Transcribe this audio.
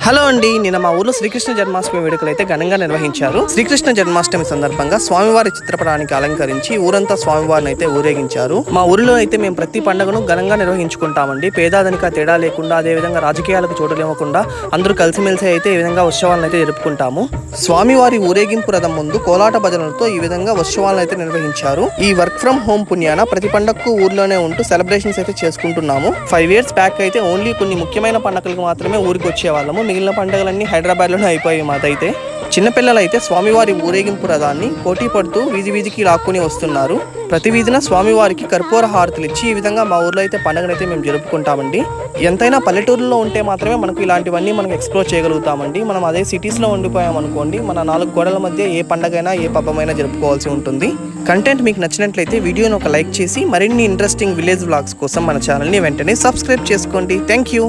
Hello అండి, నిన్న మా ఊర్లో శ్రీకృష్ణ జన్మాష్టమి వేడుకలు అయితే ఘనంగా నిర్వహించారు. శ్రీకృష్ణ జన్మాష్టమి సందర్భంగా స్వామివారి చిత్రపటానికి అలంకరించి ఊరంతా స్వామివారిని అయితే ఊరేగించారు. మా ఊరిలో అయితే మేము ప్రతి పండుగను ఘనంగా నిర్వహించుకుంటామండి. పేదాదనిక తేడా లేకుండా, అదే విధంగా రాజకీయాలకు చోటులేవ్వకుండా అందరూ కలిసిమెలిసి అయితే ఈ విధంగా ఉత్సవాలను అయితే జరుపుకుంటాము. స్వామివారి ఊరేగింపు రథం ముందు కోలాట భజనలతో ఈ విధంగా ఉత్సవాలను అయితే నిర్వహించారు. ఈ వర్క్ ఫ్రమ్ హోమ్ పుణ్యాన ప్రతి పండుగకు ఊర్లోనే ఉంటూ సెలబ్రేషన్స్ అయితే చేసుకుంటున్నాము. 5 years బ్యాక్ అయితే ఓన్లీ కొన్ని ముఖ్యమైన పండుగలకు మాత్రమే ఊరికి వచ్చేవాళ్ళము. మిగిలిన పండుగలన్నీ హైదరాబాద్లోనే అయిపోయాయి. మాదైతే చిన్నపిల్లలు అయితే స్వామివారి ఊరేగింపు రథాన్ని పోటీ పడుతూ వీధి వీధికి లాక్కుని వస్తున్నారు. ప్రతి వీధిన స్వామివారికి కర్పూర హారతులు ఇచ్చి ఈ విధంగా మా ఊర్లో అయితే పండుగనైతే మేము జరుపుకుంటామండి. ఎంతైనా పల్లెటూరులో ఉంటే మాత్రమే మనకు ఇలాంటివన్నీ మనం ఎక్స్ప్లోర్ చేయగలుగుతామండి. మనం అదే సిటీస్లో ఉండిపోయామనుకోండి, మన 4 గోడల మధ్య ఏ పండుగైనా ఏ పబ్బమైనా జరుపుకోవాల్సి ఉంటుంది. కంటెంట్ మీకు నచ్చినట్లయితే వీడియోని ఒక లైక్ చేసి మరిన్ని ఇంట్రెస్టింగ్ విలేజ్ వ్లాగ్స్ కోసం మన ఛానల్ని వెంటనే సబ్స్క్రైబ్ చేసుకోండి. Thank you.